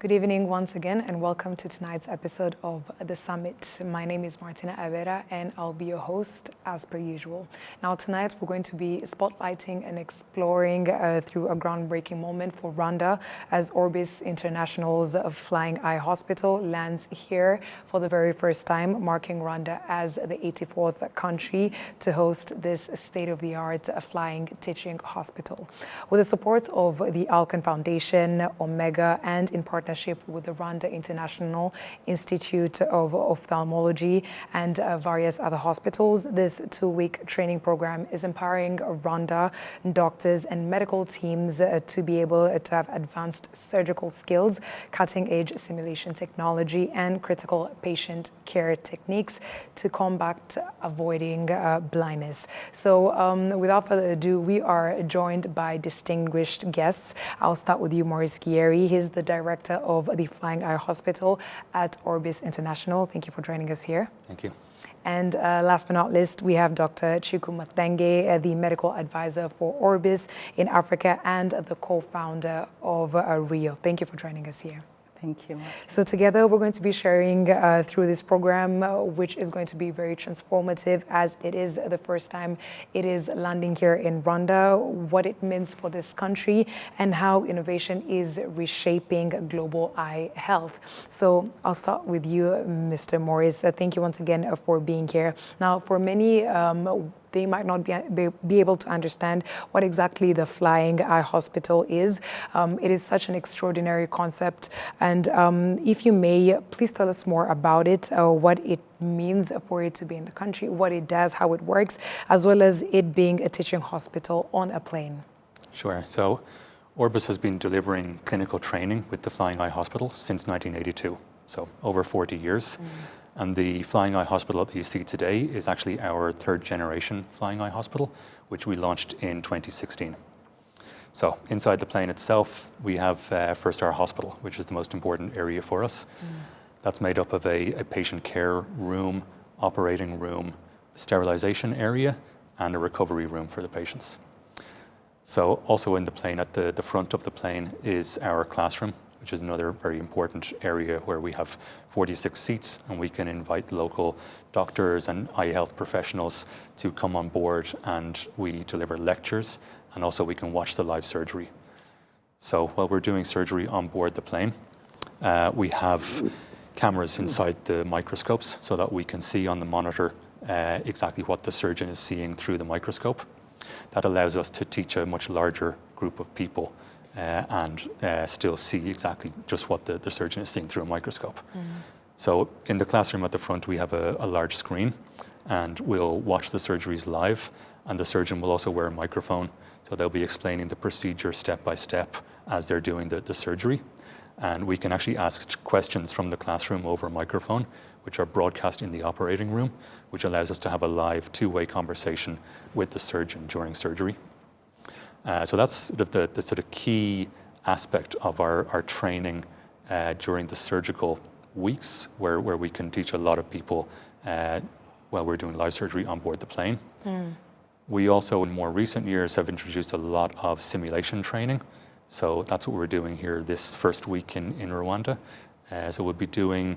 Good evening once again and welcome to tonight's episode of The Summit. My name is Martina Avera and I'll be your host as per usual. Now tonight we're going to be spotlighting and exploring through a groundbreaking moment for Rwanda as Orbis International's Flying Eye Hospital lands here for the very first time, marking Rwanda as the 84th country to host this state-of-the-art flying teaching hospital. With the support of the Alcan Foundation, Omega, and in partnership with the Rwanda International Institute of Ophthalmology and various other hospitals, this two-week training program is empowering Rwanda doctors and medical teams to be able to have advanced surgical skills, cutting-edge simulation technology, and critical patient care techniques to combat avoiding blindness. So without further ado, we are joined by distinguished guests. I'll start with you, Maurice Gieri. He's the director of the Flying Eye Hospital at Orbis International. Thank you for joining us here. Thank you. And last but not least, we have Dr. Chiku Mathenge, the medical advisor for Orbis in Africa and the co-founder of RIO. Thank you for joining us here. Thank you. So together we're going to be sharing through this program, which is going to be very transformative as it is the first time it is landing here in Rwanda, what it means for this country and how innovation is reshaping global eye health. So I'll start with you, Mr. Morris. Thank you once again for being here. Now, for many, they might not be able to understand what exactly the Flying Eye Hospital is. It is such an extraordinary concept. And if you may, please tell us more about it, what it means for it to be in the country, what it does, how it works, as well as it being a teaching hospital on a plane. Sure. So Orbis has been delivering clinical training with the Flying Eye Hospital since 1982, so over 40 years. And the Flying Eye Hospital that you see today is actually our third generation Flying Eye Hospital, which we launched in 2016. So inside the plane itself, we have first our hospital, which is the most important area for us. That's made up of a patient care room, operating room, sterilization area, and a recovery room for the patients. So also in the plane, at the front of the plane is our classroom, which is another very important area where we have 46 seats and we can invite local doctors and eye health professionals to come on board, and we deliver lectures, and also we can watch the live surgery. So while we're doing surgery on board the plane, we have cameras inside the microscopes so that we can see on the monitor exactly what the surgeon is seeing through the microscope. That allows us to teach a much larger group of people and still see exactly just what the surgeon is seeing through a microscope. So in the classroom at the front, we have a large screen, and we'll watch the surgeries live, and the surgeon will also wear a microphone, so they'll be explaining the procedure step by step as they're doing the surgery. And we can actually ask questions from the classroom over a microphone, which are broadcast in the operating room, which allows us to have a live two-way conversation with the surgeon during surgery. So that's the sort of key aspect of our training during the surgical weeks, where we can teach a lot of people while we're doing live surgery on board the plane. We also, in more recent years, have introduced a lot of simulation training. So that's what we're doing here this first week in Rwanda. So we'll be doing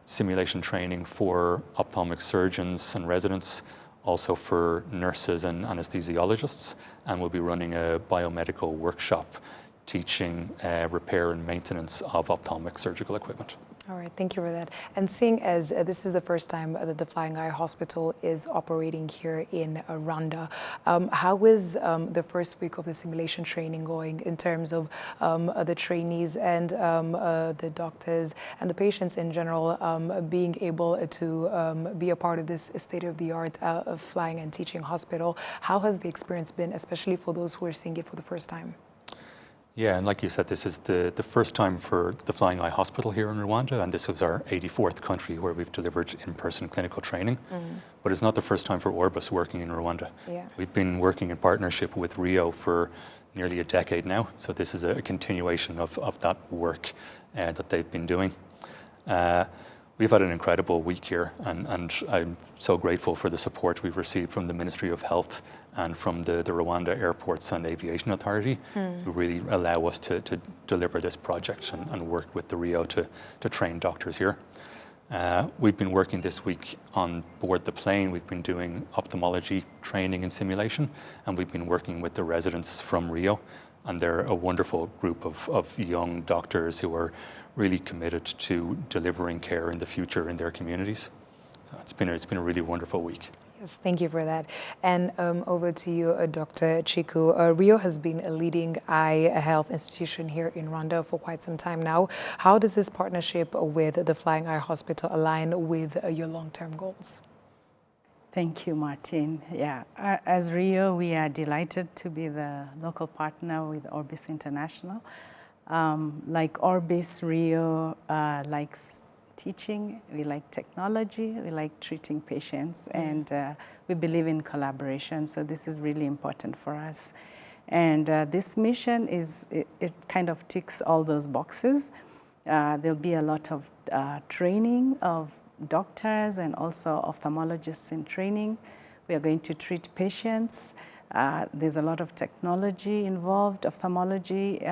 simulation training for ophthalmic surgeons and residents, also for nurses and anesthesiologists, and we'll be running a biomedical workshop teaching repair and maintenance of ophthalmic surgical equipment. All right, thank you for that. And seeing as this is the first time that the Flying Eye Hospital is operating here in Rwanda, how is the first week of the simulation training going in terms of the trainees and the doctors and the patients in general being able to be a part of this state-of-the-art flying and teaching hospital? How has the experience been, especially for those who are seeing it for the first time? Yeah, and like you said, this is the first time for the Flying Eye Hospital here in Rwanda, and this was our 84th country where we've delivered in-person clinical training. But it's not the first time for Orbis working in Rwanda. Yeah. We've been working in partnership with RIO for nearly a decade now, so this is a continuation of that work that they've been doing. we've had an incredible week here, and I'm so grateful for the support we've received from the Ministry of Health and from the Rwanda Airports and Aviation Authority, who really allow us to deliver this project and work with the Rio to train doctors here. We've been working this week on board the plane. We've been doing ophthalmology training and simulation, and we've been working with the residents from Rio, and they're a wonderful group of young doctors who are really committed to delivering care in the future in their communities. So it's been a really wonderful week. Yes, thank you for that. And over to you, Dr. Chiku. Rio has been a leading eye health institution here in Rwanda for quite some time now. How does this partnership with the Flying Eye Hospital align with your long-term goals? Thank you, Martin. Yeah, as Rio, we are delighted to be the local partner with Orbis International. Like Orbis, Rio likes teaching, we like technology, we like treating patients, and we believe in collaboration, so this is really important for us. And this mission it kind of ticks all those boxes. There'll be a lot of training of doctors and also ophthalmologists in training. We are going to treat patients. There's a lot of technology involved. Ophthalmology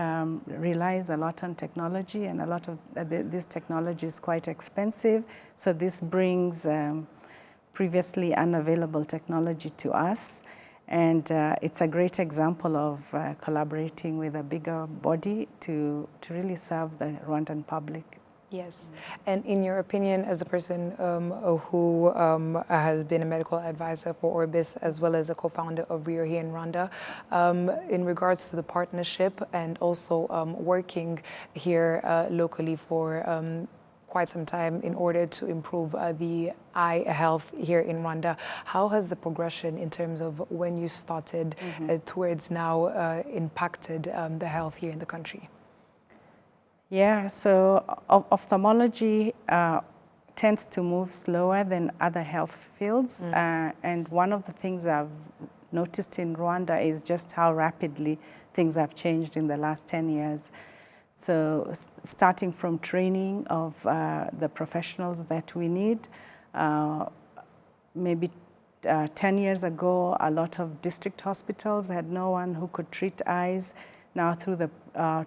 relies a lot on technology, and a lot of this technology is quite expensive. So this brings previously unavailable technology to us. And it's a great example of collaborating with a bigger body to really serve the Rwandan public. Yes. And in your opinion, as a person who has been a medical advisor for Orbis as well as a co-founder of Rio here in Rwanda, in regards to the partnership and also working here locally for quite some time in order to improve the eye health here in Rwanda, how has the progression in terms of when you started towards now impacted the health here in the country? Yeah, so ophthalmology tends to move slower than other health fields. And one of the things I've noticed in Rwanda is just how rapidly things have changed in the last 10 years. So starting from training of the professionals that we need, maybe 10 years ago, a lot of district hospitals had no one who could treat eyes. Now through the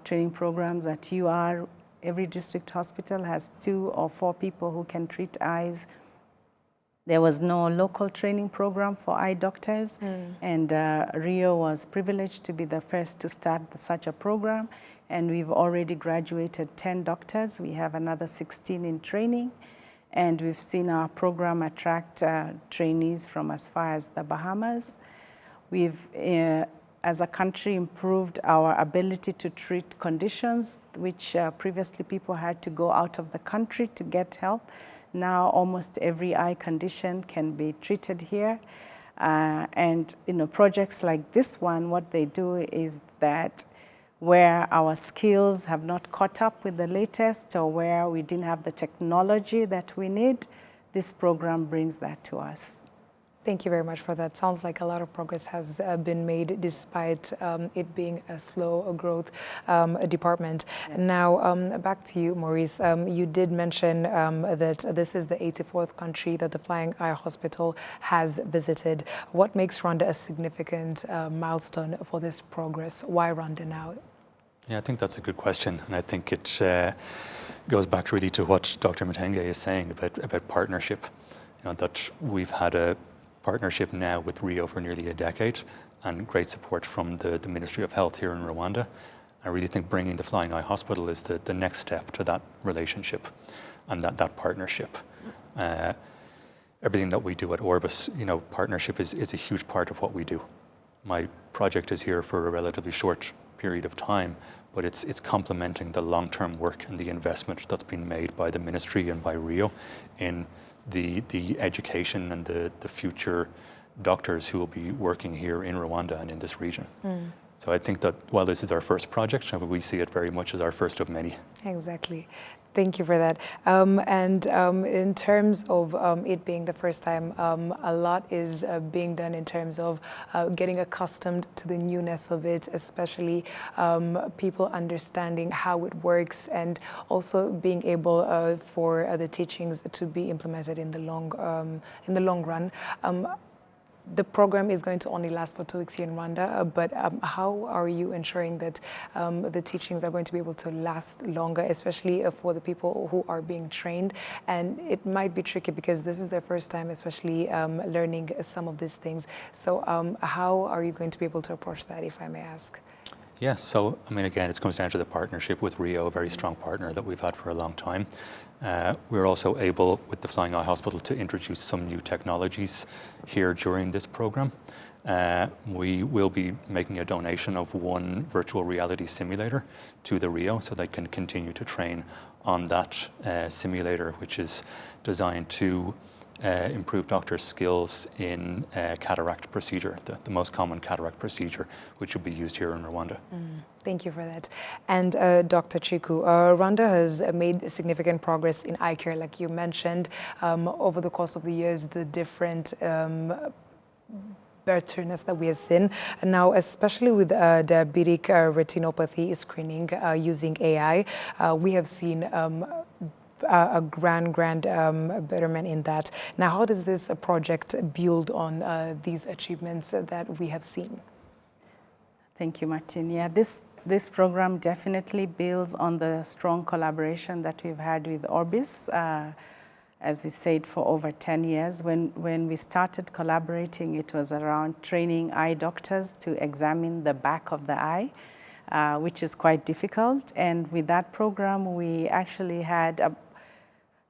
training programs at UR, every district hospital has 2 or 4 people who can treat eyes. There was no local training program for eye doctors, and Rio was privileged to be the first to start such a program, and we've already graduated 10 doctors. We have another 16 in training, and we've seen our program attract trainees from as far as the Bahamas. We've as a country, improved our ability to treat conditions which previously people had to go out of the country to get help. Now almost every eye condition can be treated here. And projects like this one, what they do is that where our skills have not caught up with the latest or where we didn't have the technology that we need, this program brings that to us. Thank you very much for that. Sounds like a lot of progress has been made despite it being a slow growth department. Yeah. Now, back to you, Maurice. You did mention that this is the 84th country that the Flying Eye Hospital has visited. What makes Rwanda a significant milestone for this progress? Why Rwanda now? Yeah, I think that's a good question. And I think it goes back really to what Dr. Matenge is saying about partnership. That we've had a partnership now with Rio for nearly a decade and great support from the Ministry of Health here in Rwanda. I really think bringing the Flying Eye Hospital is the next step to that relationship and that partnership. Everything that we do at Orbis, partnership is a huge part of what we do. My project is here for a relatively short period of time, but it's complementing the long-term work and the investment that's been made by the ministry and by Rio in the education and the future doctors who will be working here in Rwanda and in this region. So I think that while this is our first project, we see it very much as our first of many. Exactly. Thank you for that. In terms of it being the first time, a lot is being done in terms of getting accustomed to the newness of it, especially people understanding how it works, and also being able for the teachings to be implemented in the long run. The program is going to only last for 2 weeks here in Rwanda, but how are you ensuring that the teachings are going to be able to last longer, especially for the people who are being trained? And it might be tricky because this is their first time, especially learning some of these things. So how are you going to be able to approach that, if I may ask? Yeah, so I mean, again, it comes down to the partnership with Rio, a very strong partner that we've had for a long time. We're also able, with the Flying Eye Hospital, to introduce some new technologies here during this program. We will be making a donation of 1 virtual reality simulator to the Rio, so they can continue to train on that simulator, which is designed to improve doctors' skills in cataract procedure, the most common cataract procedure, which will be used here in Rwanda. Thank you for that. And Dr. Chiku, Rwanda has made significant progress in eye care, like you mentioned, over the course of the years, the different betterness that we have seen. And now, especially with diabetic retinopathy screening using AI, we have seen a grand betterment in that. Now, how does this project build on these achievements that we have seen? Thank you, Martin. Yeah, this program definitely builds on the strong collaboration that we've had with Orbis, as we said, for over 10 years. When we started collaborating, it was around training eye doctors to examine the back of the eye, which is quite difficult. And with that program, we actually had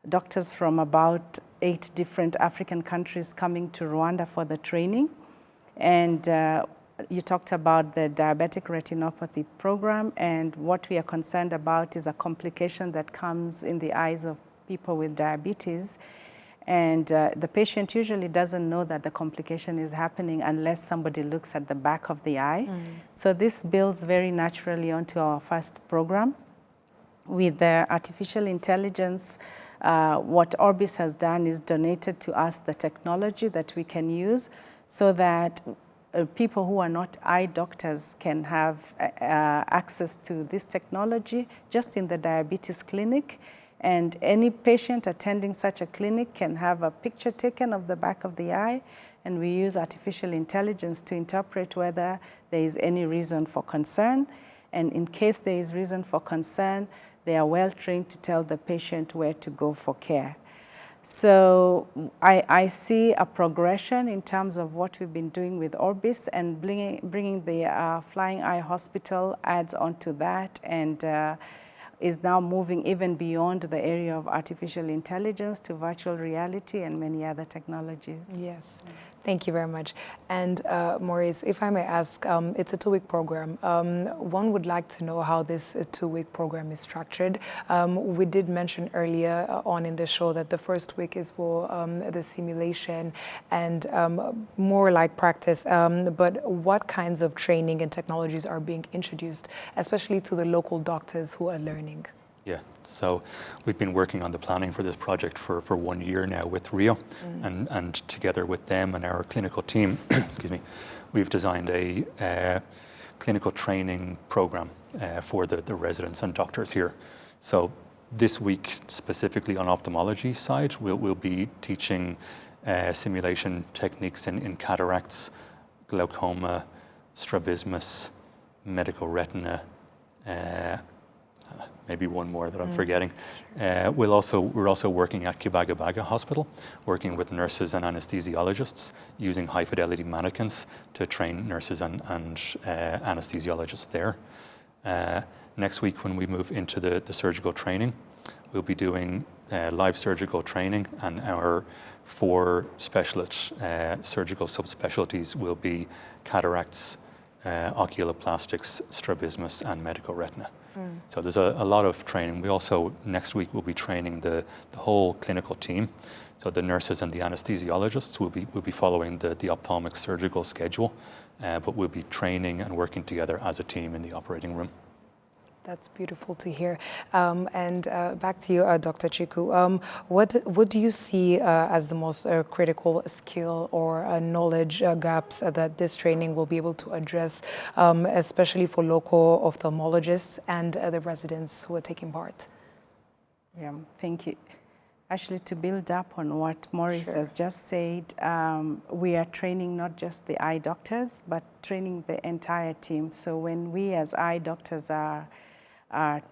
doctors from about 8 different African countries coming to Rwanda for the training. And you talked about the diabetic retinopathy program, and what we are concerned about is a complication that comes in the eyes of people with diabetes. And the patient usually doesn't know that the complication is happening unless somebody looks at the back of the eye. So this builds very naturally onto our first program. With the artificial intelligence, what Orbis has done is donated to us the technology that we can use so that people who are not eye doctors can have access to this technology just in the diabetes clinic. And any patient attending such a clinic can have a picture taken of the back of the eye, and we use artificial intelligence to interpret whether there is any reason for concern. And in case there is reason for concern, they are well trained to tell the patient where to go for care. So I see a progression in terms of what we've been doing with Orbis, and bringing the Flying Eye Hospital adds on to that, and is now moving even beyond the area of artificial intelligence to virtual reality and many other technologies. Yes. Thank you very much. And Maurice, if I may ask, it's a 2-week program. One would like to know how this 2-week program is structured. We did mention earlier on in the show that the first week is for the simulation and more like practice. But what kinds of training and technologies are being introduced, especially to the local doctors who are learning? Yeah, so we've been working on the planning for this project for 1 year now with Rio, and together with them and our clinical team, excuse me, we've designed a clinical training program for the residents and doctors here. So this week, specifically on ophthalmology side, we'll be teaching simulation techniques in cataracts, glaucoma, strabismus, medical retina, maybe one more that I'm forgetting. We're also working at Kibagabaga Hospital, working with nurses and anesthesiologists, using high-fidelity mannequins to train nurses and anesthesiologists there. Next week, when we move into the surgical training, we'll be doing live surgical training, and our 4 specialist surgical subspecialties will be cataracts, oculoplastics, strabismus, and medical retina. So there's a lot of training. We also, next week, will be training the whole clinical team. So the nurses and the anesthesiologists will be following the ophthalmic surgical schedule but we'll be training and working together as a team in the operating room. That's beautiful to hear. And back to you, Dr. Chiku. What do you see as the most critical skill or knowledge gaps that this training will be able to address, especially for local ophthalmologists and the residents who are taking part? Yeah, thank you. Actually, to build up on what Maurice has just said, we are training not just the eye doctors, but training the entire team. So when we as eye doctors are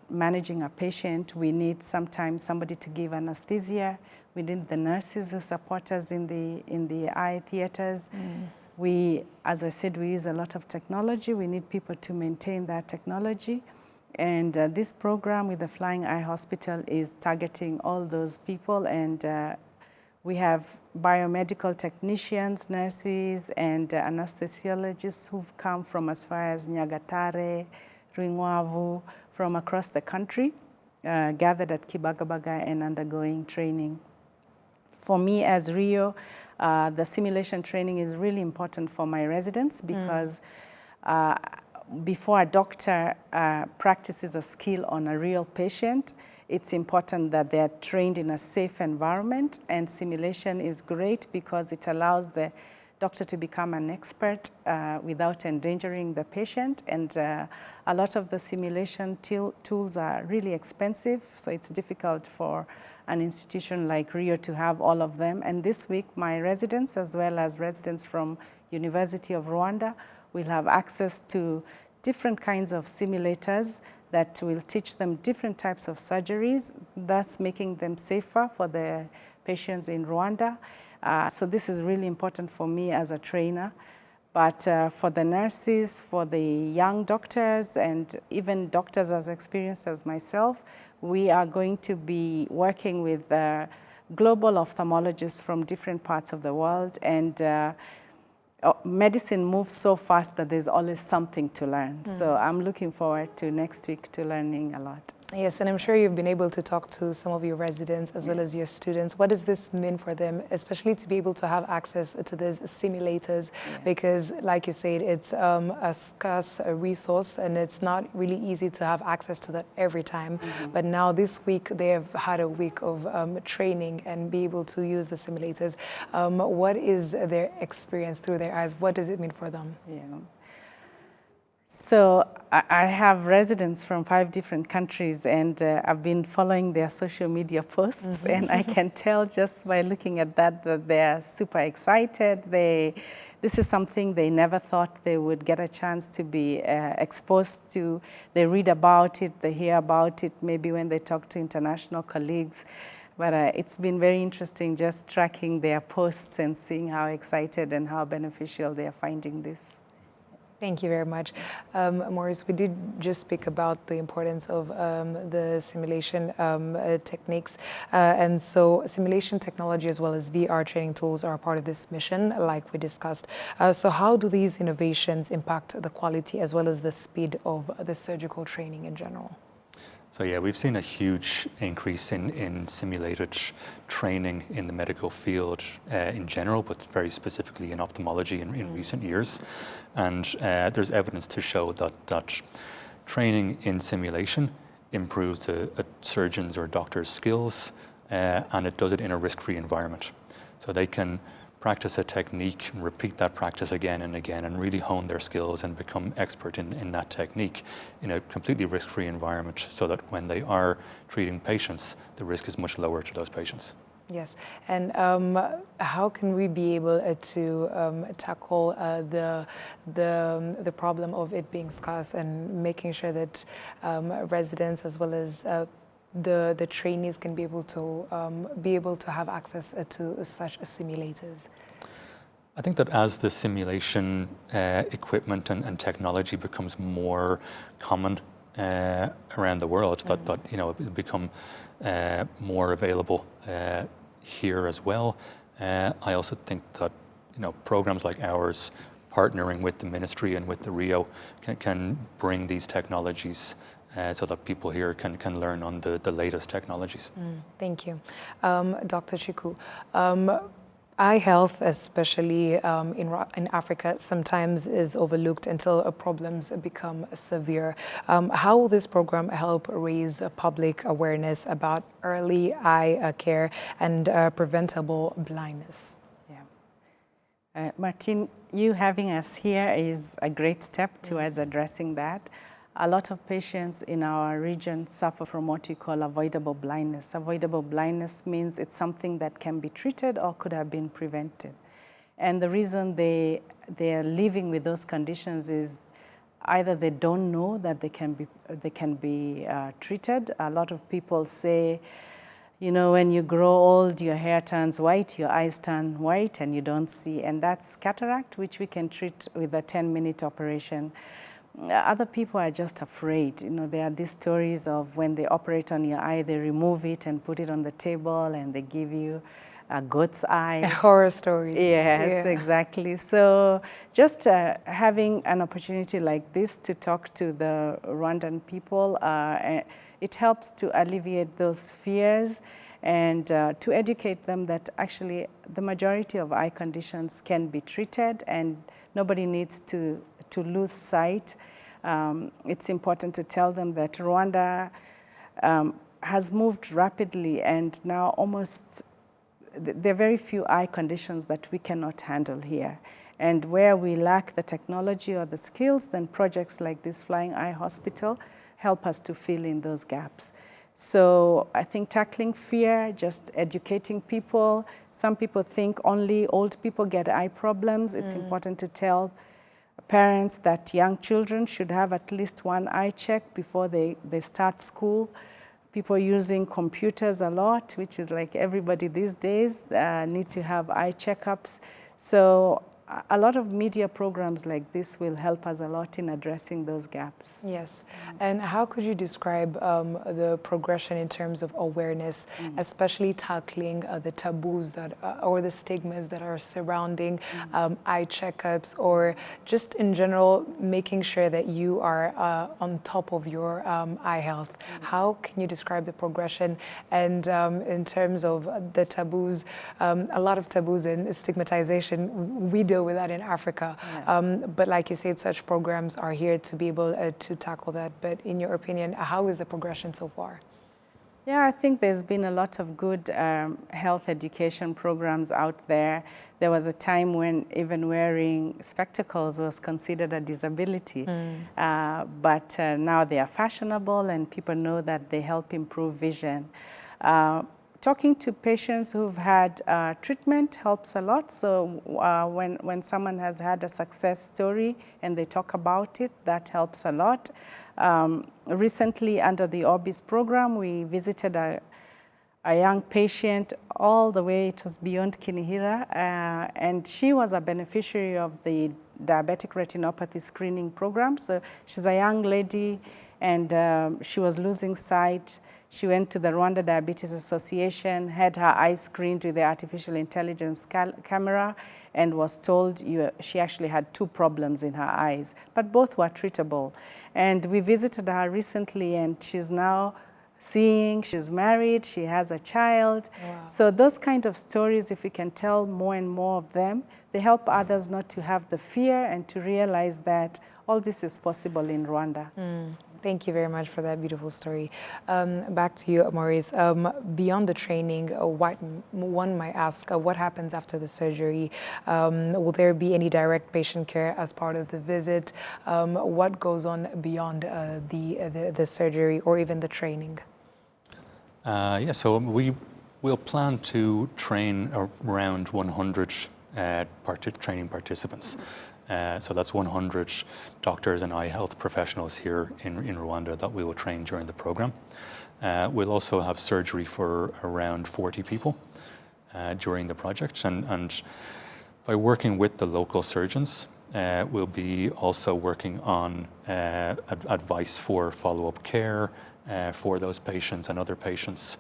managing a patient, we need sometimes somebody to give anesthesia. We need the nurses who support us in the eye theaters. We, as I said, we use a lot of technology. We need people to maintain that technology. And this program with the Flying Eye Hospital is targeting all those people. And we have biomedical technicians, nurses, and anesthesiologists who've come from as far as Nyagatare, Rwanda, from across the country, gathered at Kibagabaga and undergoing training. For me as Rio, the simulation training is really important for my residents because before a doctor practices a skill on a real patient, it's important that they're trained in a safe environment, and simulation is great because it allows the doctor to become an expert without endangering the patient. And a lot of the simulation tools are really expensive, so it's difficult for an institution like Rio to have all of them. And this week, my residents, as well as residents from University of Rwanda, will have access to different kinds of simulators that will teach them different types of surgeries, thus making them safer for the patients in Rwanda. So this is really important for me as a trainer. But for the nurses, for the young doctors, and even doctors as experienced as myself, we are going to be working with global ophthalmologists from different parts of the world. And medicine moves so fast that there's always something to learn. So I'm looking forward to next week to learning a lot. Yes, and I'm sure you've been able to talk to some of your residents as well as your students. What does this mean for them, especially to be able to have access to these simulators? Because, like you said, it's a scarce resource, and it's not really easy to have access to that every time. But now this week, they have had a week of training and be able to use the simulators. What is their experience through their eyes? What does it mean for them? Yeah. So I have residents from 5 different countries, and I've been following their social media posts, and I can tell just by looking at that they're super excited. This is something they never thought they would get a chance to be exposed to. They read about it, they hear about it, maybe when they talk to international colleagues. But it's been very interesting just tracking their posts and seeing how excited and how beneficial they are finding this. Thank you very much. Maurice, we did just speak about the importance of the simulation techniques. And so simulation technology as well as VR training tools are a part of this mission, like we discussed. So how do these innovations impact the quality as well as the speed of the surgical training in general? So yeah, we've seen a huge increase in simulated training in the medical field in general, but very specifically in ophthalmology in recent years. And there's evidence to show that training in simulation improves a surgeon's or doctor's skills, and it does it in a risk-free environment. So they can practice a technique and repeat that practice again and again and really hone their skills and become expert in that technique in a completely risk-free environment, so that when they are treating patients, the risk is much lower to those patients. Yes, and how can we be able to tackle the problem of it being scarce and making sure that residents as well as the trainees can be able to have access to such simulators? I think that as the simulation equipment and technology becomes more common around the world, that you know, it'll become more available here as well. I also think that, you know, programs like ours, partnering with the ministry and with the Rio, can bring these technologies so that people here can learn on the latest technologies. Thank you. Dr. Chiku, Eye health, especially in Africa, sometimes is overlooked until problems become severe. How will this program help raise public awareness about early eye care and preventable blindness? Martine, you having us here is a great step towards addressing that. A lot of patients in our region suffer from what we call avoidable blindness. Avoidable blindness means it's something that can be treated or could have been prevented. And the reason they are living with those conditions is either they don't know that they can be treated. A lot of people say, you know, when you grow old, your hair turns white, your eyes turn white, and you don't see. And that's cataract, which we can treat with a 10-minute operation. Other people are just afraid. You know, there are these stories of when they operate on your eye, they remove it and put it on the table, and they give you a goat's eye. Horror stories. Yes, yeah. Exactly. So just having an opportunity like this to talk to the Rwandan people, it helps to alleviate those fears and to educate them that actually the majority of eye conditions can be treated and nobody needs to lose sight. It's important to tell them that Rwanda has moved rapidly, and now there are very few eye conditions that we cannot handle here. And where we lack the technology or the skills, then projects like this Flying Eye Hospital help us to fill in those gaps. So I think tackling fear, just educating people. Some people think only old people get eye problems. It's important to tell parents that young children should have at least one eye check before they start school. People using computers a lot, which is like everybody these days, need to have eye checkups. So a lot of media programs like this will help us a lot in addressing those gaps. Yes. And how could you describe the progression in terms of awareness, especially tackling the taboos that or the stigmas that are surrounding eye checkups, or just in general making sure that you are on top of your eye health? How can you describe the progression? And in terms of the taboos, a lot of taboos and stigmatization, we deal with that in Africa. Yeah. But like you said, such programs are here to be able to tackle that. But in your opinion, how is the progression so far? Yeah, I think there's been a lot of good health education programs out there. There was a time when even wearing spectacles was considered a disability. But now they are fashionable and people know that they help improve vision. Talking to patients who've had treatment helps a lot. So when someone has had a success story and they talk about it, that helps a lot. Recently, under the Orbis program, we visited a young patient all the way, it was beyond Kinihira, and she was a beneficiary of the diabetic retinopathy screening program. So she's a young lady and she was losing sight. She went to the Rwanda Diabetes Association, had her eyes screened with the artificial intelligence camera, and was told she actually had 2 problems in her eyes, but both were treatable. And we visited her recently, and she's now seeing, she's married, she has a child. Wow. So those kind of stories, if we can tell more and more of them, they help others not to have the fear and to realize that all this is possible in Rwanda. Thank you very much for that beautiful story. Back to you, Maurice. Beyond the training, one might ask, what happens after the surgery? Will there be any direct patient care as part of the visit? What goes on beyond the surgery or even the training? Yeah, so we will plan to train around 100 training participants. So that's 100 doctors and eye health professionals here in Rwanda that we will train during the program. We'll also have surgery for around 40 people during the project. And by working with the local surgeons, we'll be also working on advice for follow-up care for those patients and other patients.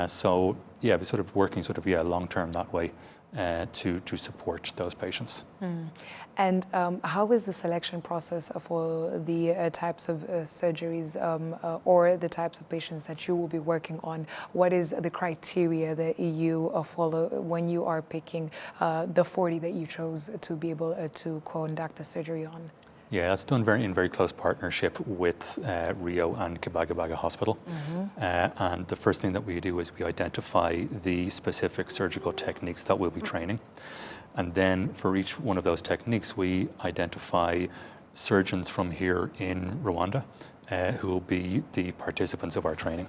So yeah, we're sort of working long-term that way to support those patients. And how is the selection process for the types of surgeries or the types of patients that you will be working on? What is the criteria that you follow when you are picking the 40 that you chose to be able to conduct the surgery on? Yeah, that's done in very close partnership with Rio and Kibagabaga Hospital. And the first thing that we do is we identify the specific surgical techniques that we'll be training. And then for each one of those techniques, we identify surgeons from here in Rwanda who will be the participants of our training.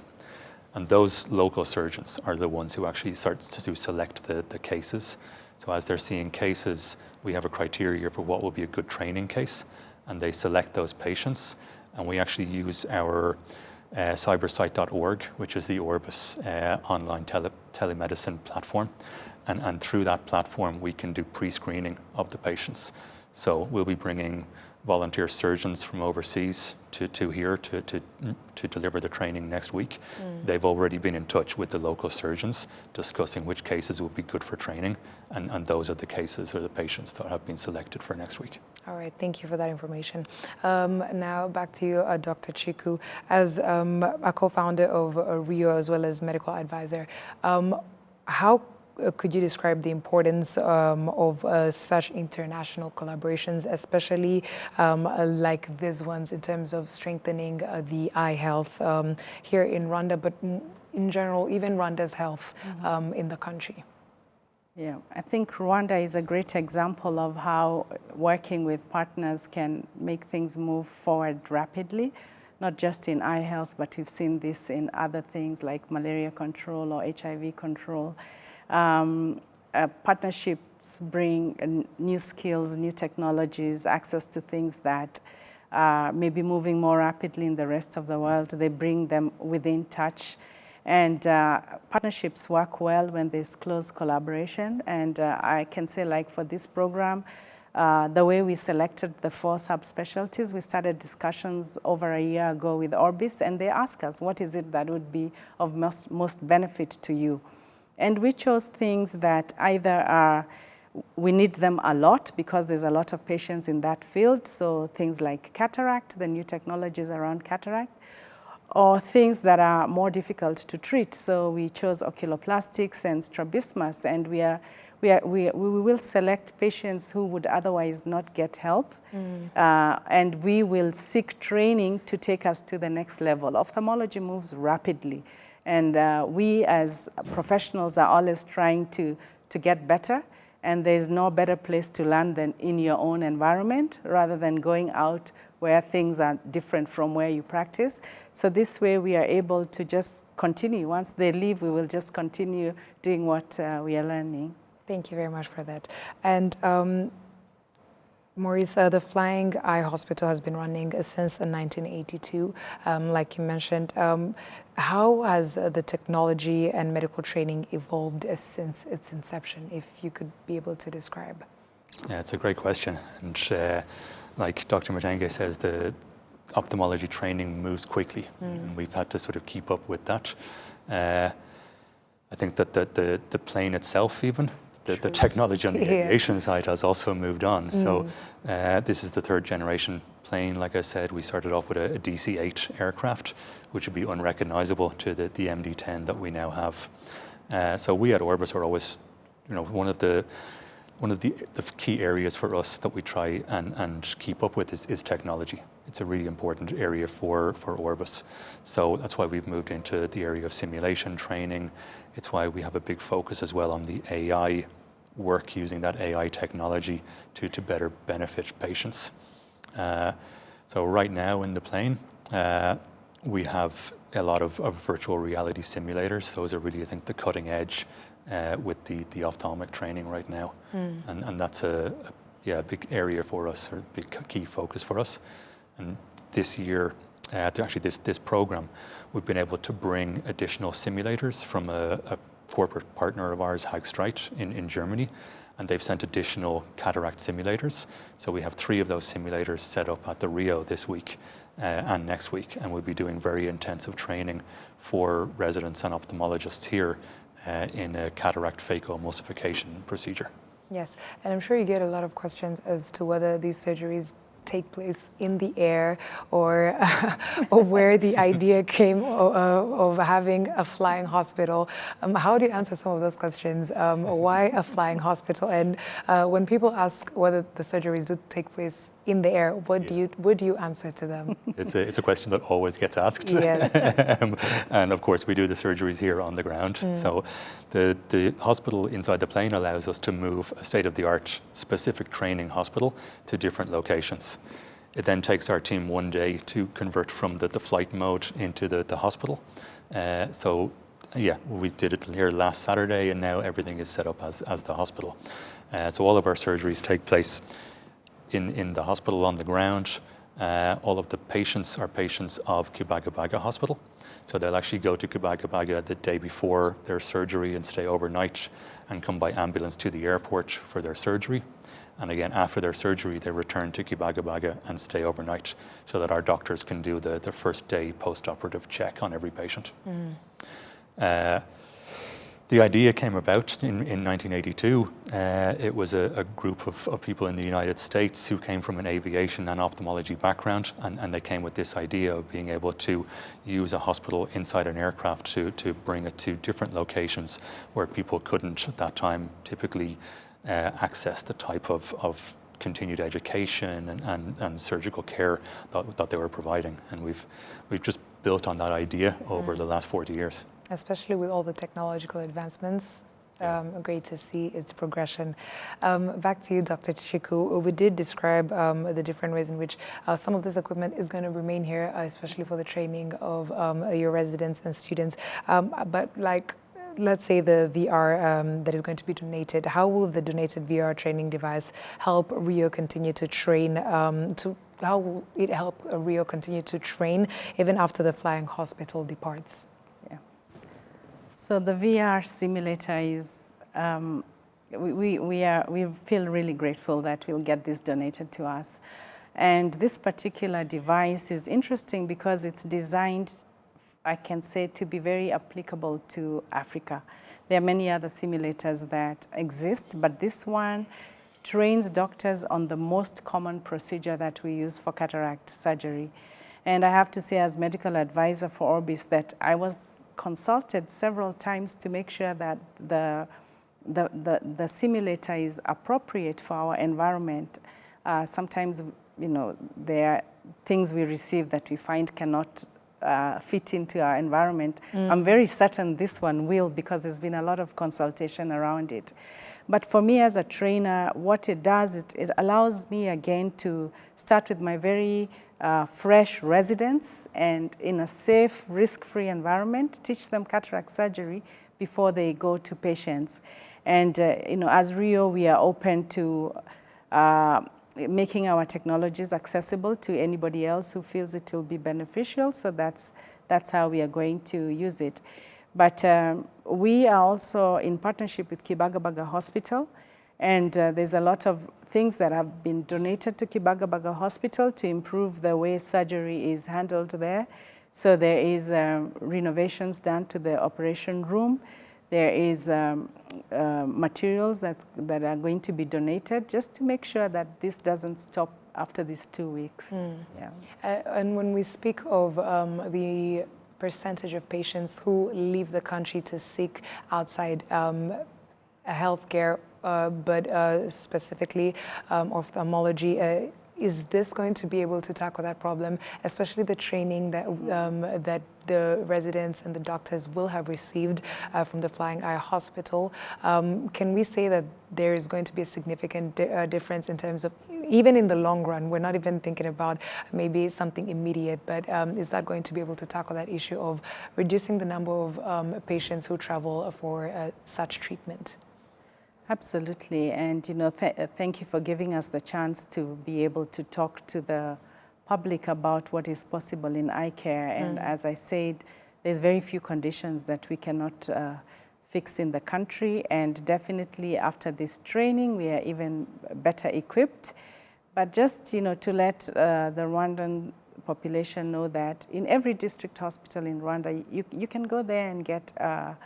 And those local surgeons are the ones who actually start to select the cases. So as they're seeing cases, we have a criteria for what will be a good training case, and they select those patients. And we actually use our cybersite.org, which is the Orbis online telemedicine platform. And through that platform, we can do pre-screening of the patients. So we'll be bringing volunteer surgeons from overseas to here to deliver the training next week. They've already been in touch with the local surgeons discussing which cases will be good for training, and those are the cases or the patients that have been selected for next week. All right, thank you for that information. Now back to you, Dr. Chiku. As a co-founder of Rio as well as medical advisor, how could you describe the importance of such international collaborations, especially like these ones in terms of strengthening the eye health here in Rwanda, but in general, even Rwanda's health in the country? Yeah, I think Rwanda is a great example of how working with partners can make things move forward rapidly, not just in eye health, but we've seen this in other things like malaria control or HIV control. Partnerships bring new skills, new technologies, access to things that may be moving more rapidly in the rest of the world. They bring them within touch. And partnerships work well when there's close collaboration. And I can say, like for this program, the way we selected the 4 subspecialties, we started discussions over a year ago with Orbis, and they asked us, what is it that would be of most benefit to you? And we chose things that either we need them a lot because there's a lot of patients in that field, so things like cataract, the new technologies around cataract, or things that are more difficult to treat. So we chose oculoplastics and strabismus, and we will select patients who would otherwise not get help, and we will seek training to take us to the next level. Ophthalmology moves rapidly, and we as professionals are always trying to get better, and there's no better place to learn than in your own environment rather than going out where things are different from where you practice. So this way we are able to just continue. Once they leave, we will just continue doing what we are learning. Thank you very much for that. And Maurice, the Flying Eye Hospital has been running since 1982, like you mentioned. How has the technology and medical training evolved since its inception, if you could be able to describe? Yeah, it's a great question. And like Dr. Matenge says, the ophthalmology training moves quickly, and we've had to sort of keep up with that. I think that the plane itself even, the technology on the aviation side has also moved on. So this is the 3rd generation plane. Like I said, we started off with a DC-8 aircraft, which would be unrecognizable to the MD-10 that we now have. So we at Orbis are always, one of the key areas for us that we try and keep up with is technology. It's a really important area for Orbis. So that's why we've moved into the area of simulation training. It's why we have a big focus as well on the AI work, using that AI technology to better benefit patients. So right now in the plane, we have a lot of virtual reality simulators. Those are really, I think, the cutting edge with the ophthalmic training right now. And that's a big area for us, or a big key focus for us. And this year, actually this program, we've been able to bring additional simulators from a corporate partner of ours, Hagstreit in Germany, and they've sent additional cataract simulators. So we have 3 of those simulators set up at the Rio this week, and next week, and we'll be doing very intensive training for residents and ophthalmologists here in a cataract phacoemulsification procedure. Yes, and I'm sure you get a lot of questions as to whether these surgeries take place in the air or, or where the idea came of having a flying hospital. How do you answer some of those questions? Why a flying hospital? And when people ask whether the surgeries do take place in the air, what do you answer to them? It's a question that always gets asked. Yes. And of course we do the surgeries here on the ground. So the hospital inside the plane allows us to move a state-of-the-art specific training hospital to different locations. It then takes our team 1 day to convert from the flight mode into the hospital. So yeah, we did it here last Saturday, and now everything is set up as the hospital. So all of our surgeries take place in the hospital on the ground. All of the patients are patients of Kibagabaga Hospital. So they'll actually go to Kibagabaga the day before their surgery and stay overnight and come by ambulance to the airport for their surgery. And again, after their surgery, they return to Kibagabaga and stay overnight so that our doctors can do the first day post-operative check on every patient. The idea came about in 1982. It was a group of people in the United States who came from an aviation and ophthalmology background, and they came with this idea of being able to use a hospital inside an aircraft to bring it to different locations where people couldn't at that time typically access the type of continued education and surgical care that they were providing. And we've just built on that idea over the last 40 years. Especially with all the technological advancements. Great to see its progression. Back to you, Dr. Chiku. We did describe the different ways in which some of this equipment is going to remain here, especially for the training of your residents and students. But like, let's say the VR that is going to be donated, how will the donated VR training device help Rio continue to train, how will it help Rio continue to train even after the flying hospital departs? So the VR simulator is, we feel really grateful that we'll get this donated to us. And this particular device is interesting because it's designed, I can say, to be very applicable to Africa. There are many other simulators that exist, but this one trains doctors on the most common procedure that we use for cataract surgery. And I have to say, as medical advisor for Orbis, that I was consulted several times to make sure that the simulator is appropriate for our environment. Sometimes, you know, there are things we receive that we find cannot fit into our environment. I'm very certain this one will, because there's been a lot of consultation around it. But for me as a trainer, what it does, it allows me again to start with my very fresh residents and in a safe, risk-free environment, teach them cataract surgery before they go to patients. And you know, as Rio, we are open to making our technologies accessible to anybody else who feels it will be beneficial. So that's how we are going to use it. But we are also in partnership with Kibagabaga Hospital, and there's a lot of things that have been donated to Kibagabaga Hospital to improve the way surgery is handled there. So there is renovations done to the operation room. There is materials that are going to be donated just to make sure that this doesn't stop after these 2 weeks. Yeah. And when we speak of the percentage of patients who leave the country to seek outside healthcare, but specifically ophthalmology, is this going to be able to tackle that problem, especially the training that that the residents and the doctors will have received from the Flying Eye Hospital? Can we say that there is going to be a significant difference in terms of, even in the long run, we're not even thinking about maybe something immediate, but is that going to be able to tackle that issue of reducing the number of patients who travel for such treatment? Absolutely, and you know, thank you for giving us the chance to be able to talk to the public about what is possible in eye care. And as I said, there's very few conditions that we cannot fix in the country, and definitely after this training, we are even better equipped. But just, you know, to let the Rwandan population know that in every district hospital in Rwanda, you can go there and get a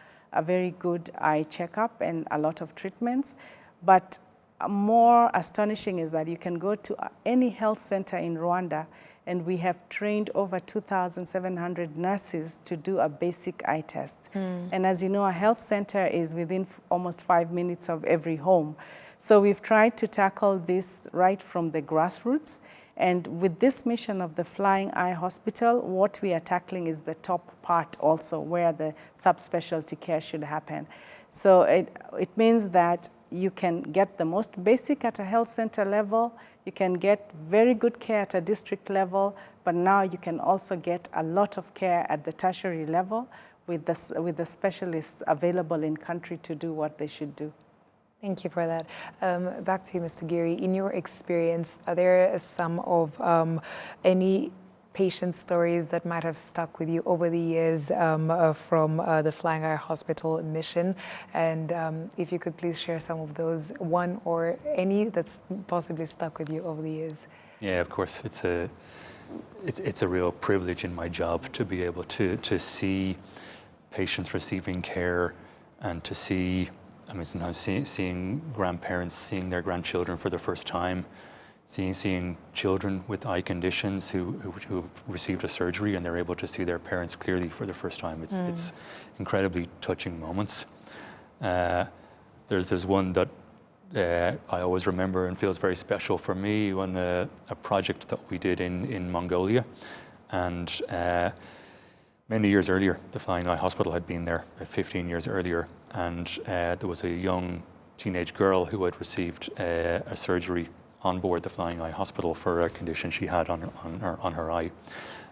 very good eye checkup and a lot of treatments. But more astonishing is that you can go to any health center in Rwanda, and we have trained over 2,700 nurses to do a basic eye test. And as you know, a health center is within almost 5 minutes of every home. So we've tried to tackle this right from the grassroots. And with this mission of the Flying Eye Hospital, what we are tackling is the top part also, where the subspecialty care should happen. So it means that you can get the most basic at a health center level, you can get very good care at a district level, but now you can also get a lot of care at the tertiary level with the specialists available in country to do what they should do. Thank you for that. Back to you, Mr. Giri. In your experience, are there some of any patient stories that might have stuck with you over the years from the Flying Eye Hospital mission? And if you could please share some of those, one or any that's possibly stuck with you over the years. Yeah, of course. It's a real privilege in my job to be able to see patients receiving care and to see, I mean, sometimes seeing grandparents seeing their grandchildren for the first time, seeing children with eye conditions who've received a surgery and they're able to see their parents clearly for the first time. It's incredibly touching moments. There's one that I always remember and feels very special for me, when a project that we did in Mongolia, and many years earlier, the Flying Eye Hospital had been there 15 years earlier, and there was a young teenage girl who had received a surgery on board the Flying Eye Hospital for a condition she had on her eye.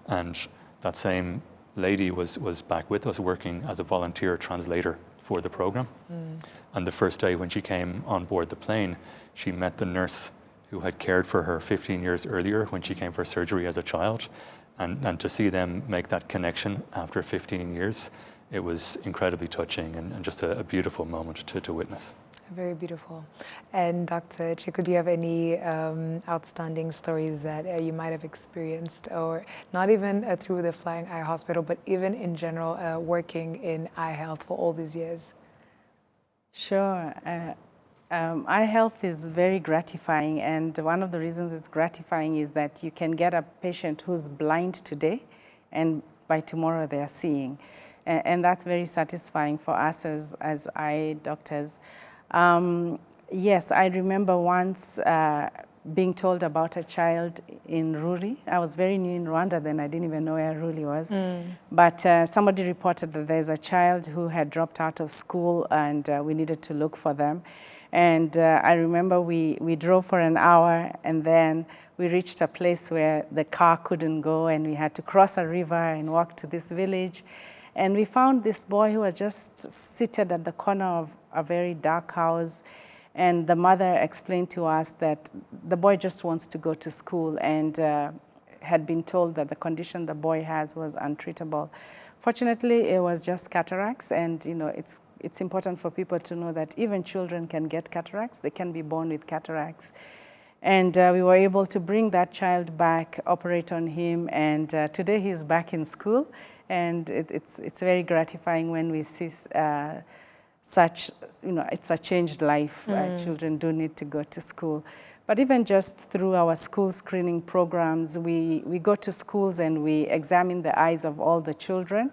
And that same lady was back with us working as a volunteer translator for the program. And the first day when she came on board the plane, she met the nurse who had cared for her 15 years earlier when she came for surgery as a child. And to see them make that connection after 15 years, it was incredibly touching and just a beautiful moment to witness. Very beautiful. And Dr. Chiku, do you have any outstanding stories that you might have experienced, or not even through the Flying Eye Hospital, but even in general, working in eye health for all these years? Sure. Eye health is very gratifying, and one of the reasons it's gratifying is that you can get a patient who's blind today, and by tomorrow they are seeing. And that's very satisfying for us as eye doctors. Yes, I remember once being told about a child in Ruri. I was very new in Rwanda then, I didn't even know where Ruri was. But somebody reported that there's a child who had dropped out of school, and we needed to look for them. And I remember we drove for an hour, and then we reached a place where the car couldn't go, and we had to cross a river and walk to this village. And we found this boy who was just seated at the corner of a very dark house. And the mother explained to us that the boy just wants to go to school, and had been told that the condition the boy has was untreatable. Fortunately, it was just cataracts, and you know, it's important for people to know that even children can get cataracts. They can be born with cataracts. And we were able to bring that child back, operate on him, and today he's back in school. And it's very gratifying when we see such, you know, it's a changed life. Children do need to go to school. But even just through our school screening programs, we go to schools and we examine the eyes of all the children.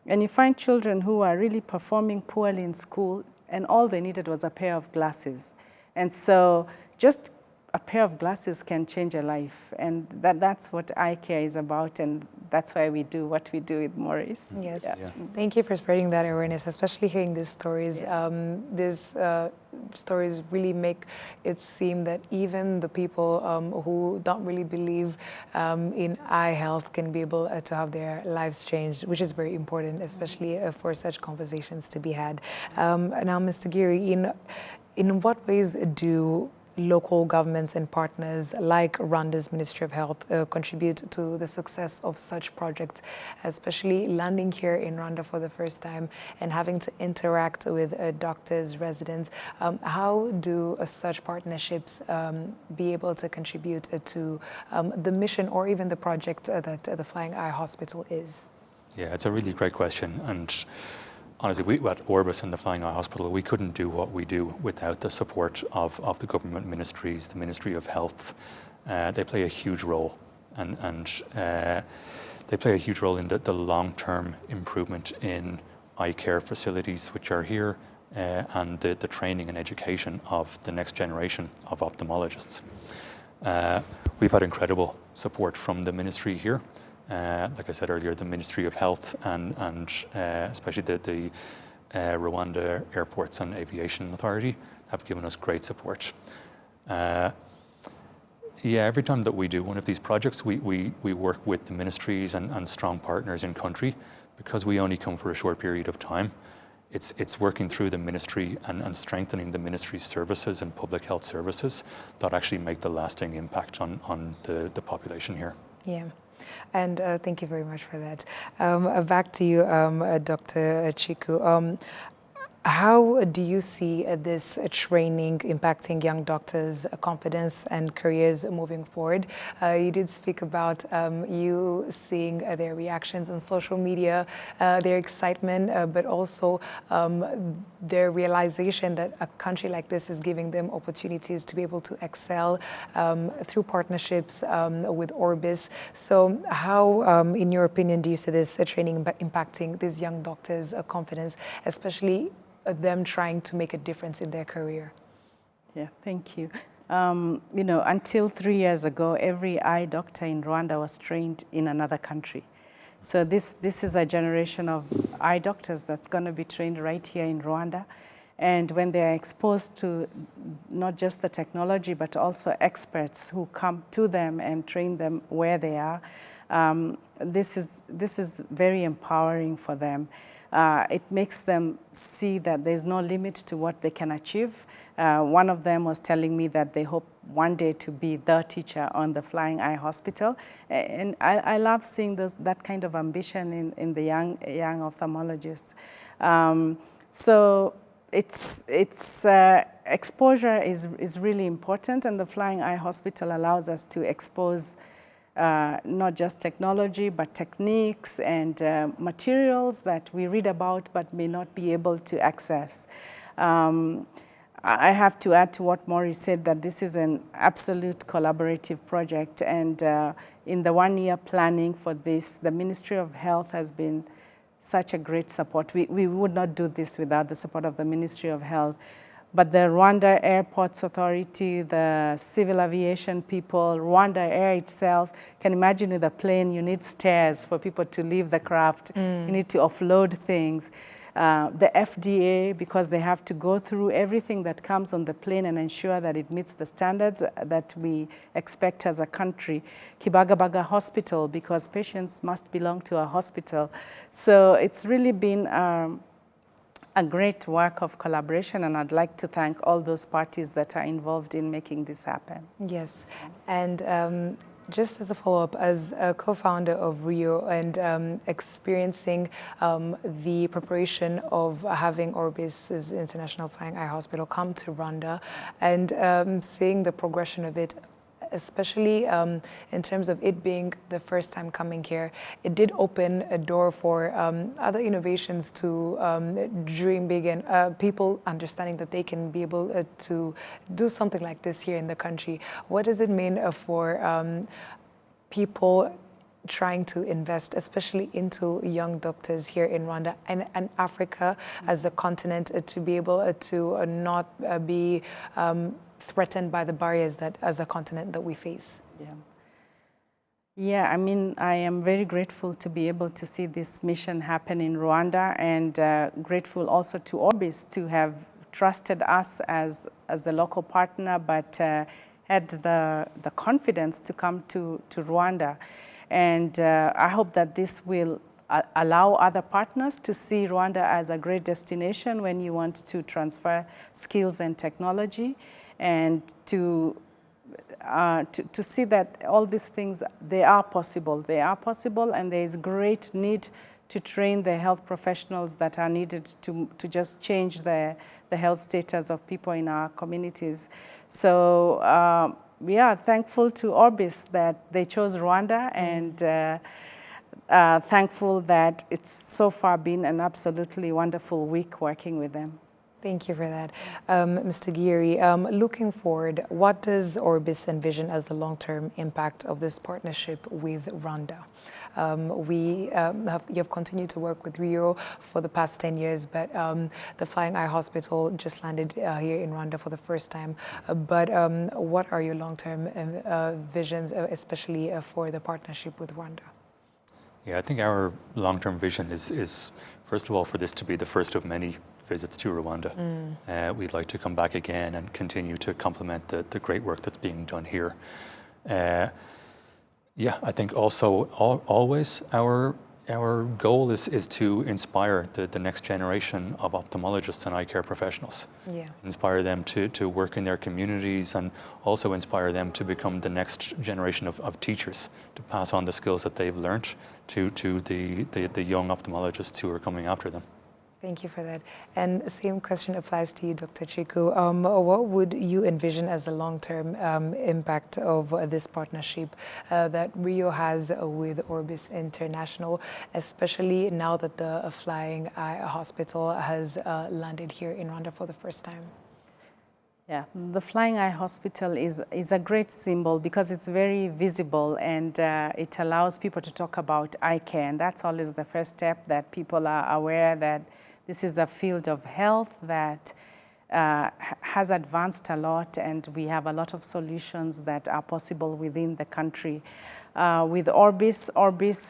And you find children who are really performing poorly in school, and all they needed was a pair of glasses. And so just a pair of glasses can change a life. And that's what eye care is about, and that's why we do what we do with Maurice. Yes. Yeah. Thank you for spreading that awareness, especially hearing these stories. These stories really make it seem that even the people who don't really believe in eye health can be able to have their lives changed, which is very important, especially for such conversations to be had. Now, Mr. Giri, in what ways do local governments and partners like Rwanda's Ministry of Health contribute to the success of such projects, especially landing here in Rwanda for the first time and having to interact with doctors, residents? How do such partnerships be able to contribute to the mission or even the project that the Flying Eye Hospital is? Yeah, it's a really great question. And honestly, we at Orbis and the Flying Eye Hospital, we couldn't do what we do without the support of the government ministries, the Ministry of Health. They play a huge role, and they play a huge role in the long-term improvement in eye care facilities which are here, and the training and education of the next generation of ophthalmologists. We've had incredible support from the ministry here. Like I said earlier, the Ministry of Health and especially the Rwanda Airports and Aviation Authority have given us great support. Yeah, every time that we do one of these projects, we work with the ministries and strong partners in country, because we only come for a short period of time. It's working through the ministry and strengthening the ministry's services and public health services that actually make the lasting impact on the population here. Yeah. And thank you very much for that. Back to you, Dr. Chiku. How do you see this training impacting young doctors' confidence and careers moving forward? You did speak about you seeing their reactions on social media, their excitement, but also their realization that a country like this is giving them opportunities to be able to excel through partnerships with Orbis. So how, in your opinion, do you see this training impacting these young doctors' confidence, especially them trying to make a difference in their career? Yeah, thank you. You know, until 3 years ago, every eye doctor in Rwanda was trained in another country. So this is a generation of eye doctors that's going to be trained right here in Rwanda. And when they are exposed to not just the technology, but also experts who come to them and train them where they are, this is very empowering for them. It makes them see that there's no limit to what they can achieve. One of them was telling me that they hope one day to be the teacher on the Flying Eye Hospital. And I love seeing that kind of ambition in the young ophthalmologists. So exposure is really important, and the Flying Eye Hospital allows us to expose not just technology, but techniques and materials that we read about but may not be able to access. I have to add to what Maury said, that this is an absolute collaborative project, and in the 1 year planning for this, the Ministry of Health has been such a great support. We would not do this without the support of the Ministry of Health. But the Rwanda Airports Authority, the civil aviation people, Rwanda Air itself, can imagine with a plane, you need stairs for people to leave the craft. You need to offload things. The FDA, because they have to go through everything that comes on the plane and ensure that it meets the standards that we expect as a country. Kibagabaga Hospital, because patients must belong to a hospital. So it's really been a great work of collaboration, and I'd like to thank all those parties that are involved in making this happen. Yes, and just as a follow-up, as a co-founder of RIO and experiencing the preparation of having Orbis's International Flying Eye Hospital come to Rwanda and seeing the progression of it, especially in terms of it being the first time coming here, it did open a door for other innovations to dream big, and people understanding that they can be able to do something like this here in the country. What does it mean for people trying to invest, especially into young doctors here in Rwanda and Africa as a continent, to be able to not be threatened by the barriers that as a continent that we face? Yeah, I mean, I am very grateful to be able to see this mission happen in Rwanda, and grateful also to Orbis to have trusted us as the local partner, but had the confidence to come to Rwanda. And I hope that this will allow other partners to see Rwanda as a great destination when you want to transfer skills and technology. and to see that all these things, they are possible, and there is great need to train the health professionals that are needed to just change the health status of people in our communities. So we are thankful to Orbis that they chose Rwanda, and thankful that it's so far been an absolutely wonderful week working with them. Thank you for that. Mr. Giri, looking forward, what does Orbis envision as the long-term impact of this partnership with Rwanda? You've continued to work with Rio for the past 10 years, but the Flying Eye Hospital just landed here in Rwanda for the first time. But what are your long-term visions, especially for the partnership with Rwanda? Yeah, I think our long-term vision is, first of all, for this to be the first of many visits to Rwanda. We'd like to come back again and continue to complement the great work that's being done here. Yeah, I think also always our goal is to inspire the next generation of ophthalmologists and eye care professionals. Yeah. Inspire them to work in their communities, and also inspire them to become the next generation of teachers, to pass on the skills that they've learned to the young ophthalmologists who are coming after them. Thank you for that. And the same question applies to you, Dr. Chiku. What would you envision as the long-term impact of this partnership that Rio has with Orbis International, especially now that the Flying Eye Hospital has landed here in Rwanda for the first time? Yeah, the Flying Eye Hospital is a great symbol because it's very visible, and it allows people to talk about eye care. And that's always the first step, that people are aware that this is a field of health that has advanced a lot, and we have a lot of solutions that are possible within the country. With Orbis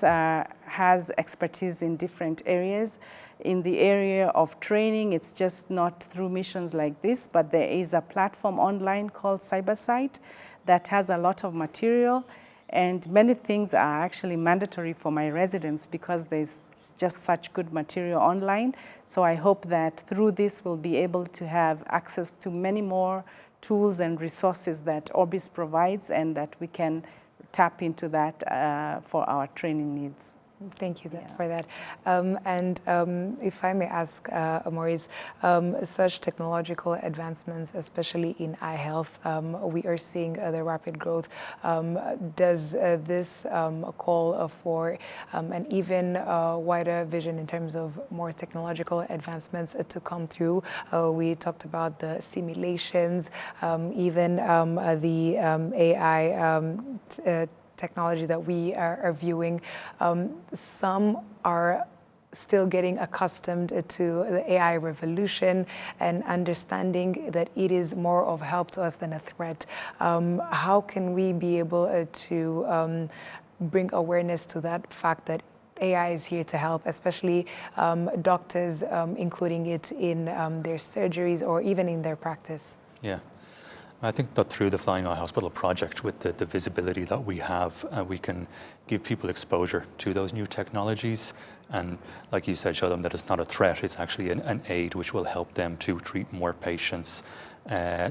has expertise in different areas. In the area of training, it's just not through missions like this, but there is a platform online called Cybersight that has a lot of material, and many things are actually mandatory for my residents because there's just such good material online. So I hope that through this we'll be able to have access to many more tools and resources that Orbis provides, and that we can tap into that for our training needs. Thank you for that. If I may ask, Maurice, such technological advancements, especially in eye health, we are seeing the rapid growth. Does this call for an even wider vision in terms of more technological advancements to come through? We talked about the simulations, even the AI technology that we are viewing. Some are still getting accustomed to the AI revolution and understanding that it is more of help to us than a threat. How can we be able to bring awareness to that fact that AI is here to help, especially doctors including it in their surgeries or even in their practice? Yeah. I think that through the Flying Eye Hospital project, with the visibility that we have, we can give people exposure to those new technologies, and like you said, show them that it's not a threat, it's actually an aid which will help them to treat more patients,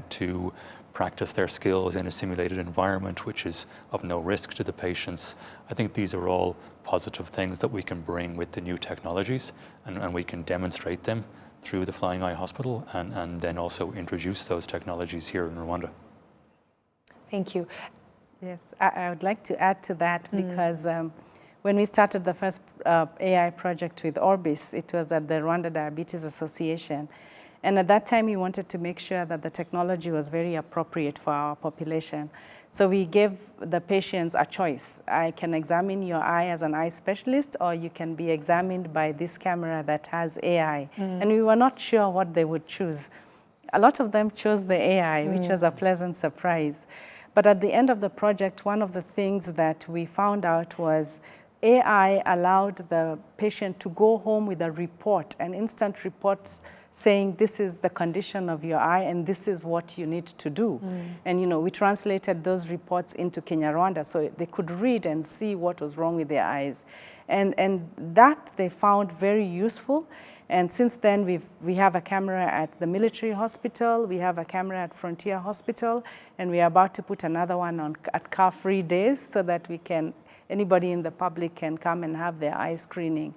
to practice their skills in a simulated environment which is of no risk to the patients. I think these are all positive things that we can bring with the new technologies, and we can demonstrate them through the Flying Eye Hospital, and then also introduce those technologies here in Rwanda. Thank you. Yes, I would like to add to that, because when we started the first AI project with Orbis, it was at the Rwanda Diabetes Association. And at that time, we wanted to make sure that the technology was very appropriate for our population. So we gave the patients a choice. I can examine your eye as an eye specialist, or you can be examined by this camera that has AI. And we were not sure what they would choose. A lot of them chose the AI, which was a pleasant surprise. But at the end of the project, one of the things that we found out was AI allowed the patient to go home with a report, an instant report saying this is the condition of your eye and this is what you need to do. And we translated those reports into Kinyarwanda so they could read and see what was wrong with their eyes. And that they found very useful. And since then, we have a camera at the military hospital, we have a camera at Frontier Hospital, and we are about to put another one on at car-free days so that anybody in the public can come and have their eye screening.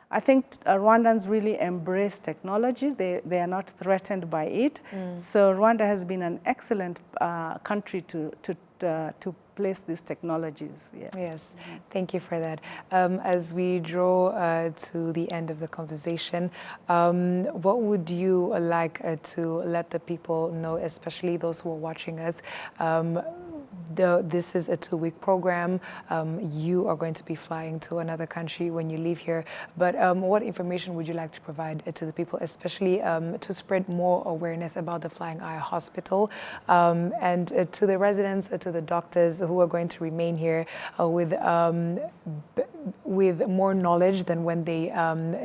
I think Rwandans really embrace technology. They are not threatened by it. So Rwanda has been an excellent country to place these technologies. Yeah. Yes, thank you for that. As we draw to the end of the conversation, what would you like to let the people know, especially those who are watching us? This is a 2-week program. You are going to be flying to another country when you leave here. But what information would you like to provide to the people, especially to spread more awareness about the Flying Eye Hospital, and to the residents, to the doctors who are going to remain here with more knowledge than when they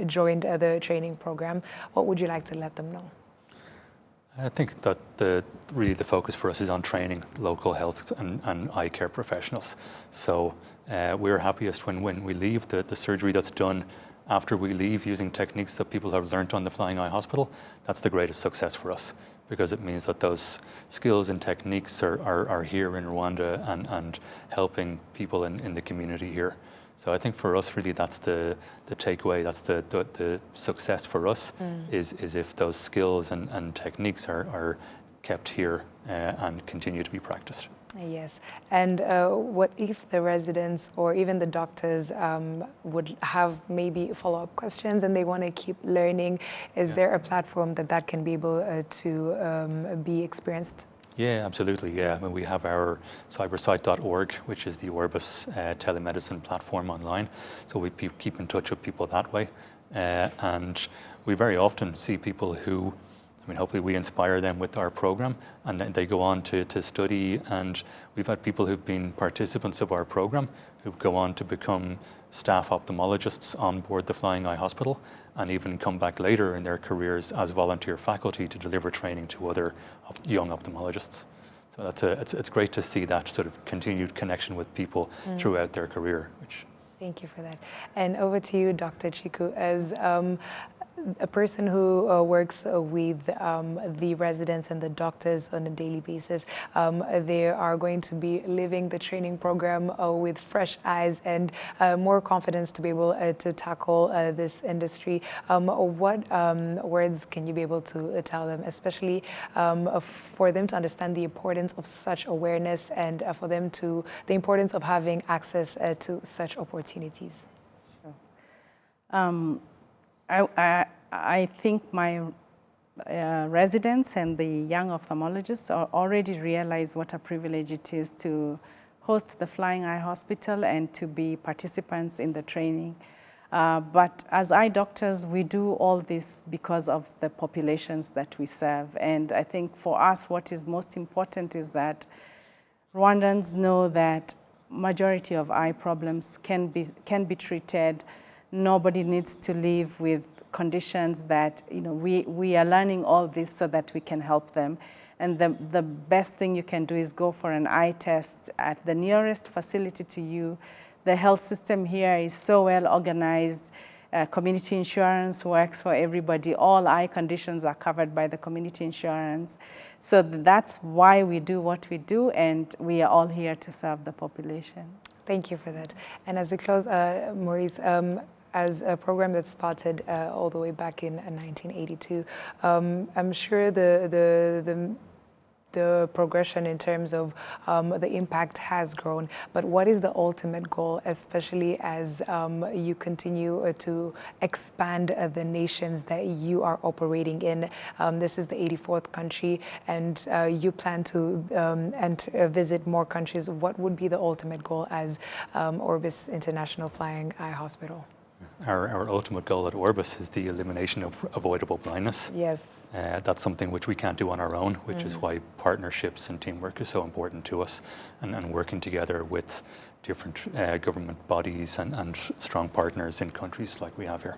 joined the training program? What would you like to let them know? I think that really the focus for us is on training local health and eye care professionals. So we're happiest when we leave. The surgery that's done after we leave using techniques that people have learned on the Flying Eye Hospital, that's the greatest success for us, because it means that those skills and techniques are here in Rwanda and helping people in the community here. So I think for us, really, that's the takeaway. That's the success for us is if those skills and techniques are kept here and continue to be practiced. Yes, and what if the residents or even the doctors would have maybe follow-up questions and they want to keep learning? Is there a platform that can be able to be experienced? Yeah, absolutely. Yeah, I mean, we have our cybersight.org, which is the Orbis telemedicine platform online. So we keep in touch with people that way. And we very often see people who, I mean, hopefully we inspire them with our program, and then they go on to study. And we've had people who've been participants of our program who go on to become staff ophthalmologists on board the Flying Eye Hospital, and even come back later in their careers as volunteer faculty to deliver training to other young ophthalmologists. So it's great to see that sort of continued connection with people throughout their career. Thank you for that. And over to you, Dr. Chiku, as a person who works with the residents and the doctors on a daily basis. They are going to be living the training program with fresh eyes and more confidence to be able to tackle this industry. What words can you be able to tell them, especially for them to understand the importance of such awareness and for them the importance of having access to such opportunities? Sure. I think my residents and the young ophthalmologists already realize what a privilege it is to host the Flying Eye Hospital and to be participants in the training. But as eye doctors, we do all this because of the populations that we serve. And I think for us, what is most important is that Rwandans know that majority of eye problems can be treated. Nobody needs to live with conditions that, we are learning all this so that we can help them. And the best thing you can do is go for an eye test at the nearest facility to you. The health system here is so well organized. Community insurance works for everybody. All eye conditions are covered by the community insurance. So that's why we do what we do, and we are all here to serve the population. Thank you for that. And as we close, Maurice, as a program that started all the way back in 1982, I'm sure the progression in terms of the impact has grown, but what is the ultimate goal, especially as you continue to expand the nations that you are operating in? This is the 84th country, and you plan to visit more countries. What would be the ultimate goal as Orbis International Flying Eye Hospital? Our ultimate goal at Orbis is the elimination of avoidable blindness. Yes. That's something which we can't do on our own, which is why partnerships and teamwork is so important to us, and working together with different government bodies and strong partners in countries like we have here.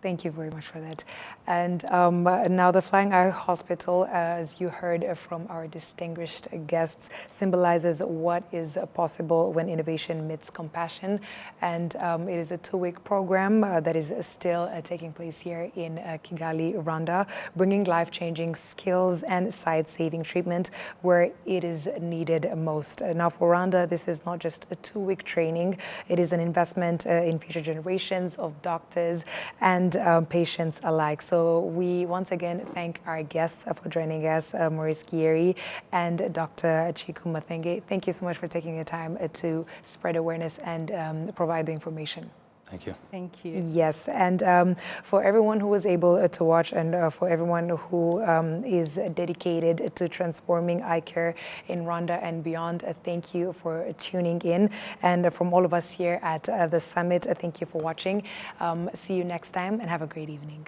Thank you very much for that. And now the Flying Eye Hospital, as you heard from our distinguished guests, symbolizes what is possible when innovation meets compassion. And it is a 2-week program that is still taking place here in Kigali, Rwanda, bringing life-changing skills and sight-saving treatment where it is needed most. Now for Rwanda, this is not just a 2-week training, it is an investment in future generations of doctors and patients alike. So we once again thank our guests for joining us, Maurice Gieri and Dr. Chiku Mathenge. Thank you so much for taking your time to spread awareness and provide the information. Thank you. Thank you. Yes, and for everyone who was able to watch and for everyone who is dedicated to transforming eye care in Rwanda and beyond, thank you for tuning in. And from all of us here at the summit, thank you for watching. See you next time and have a great evening.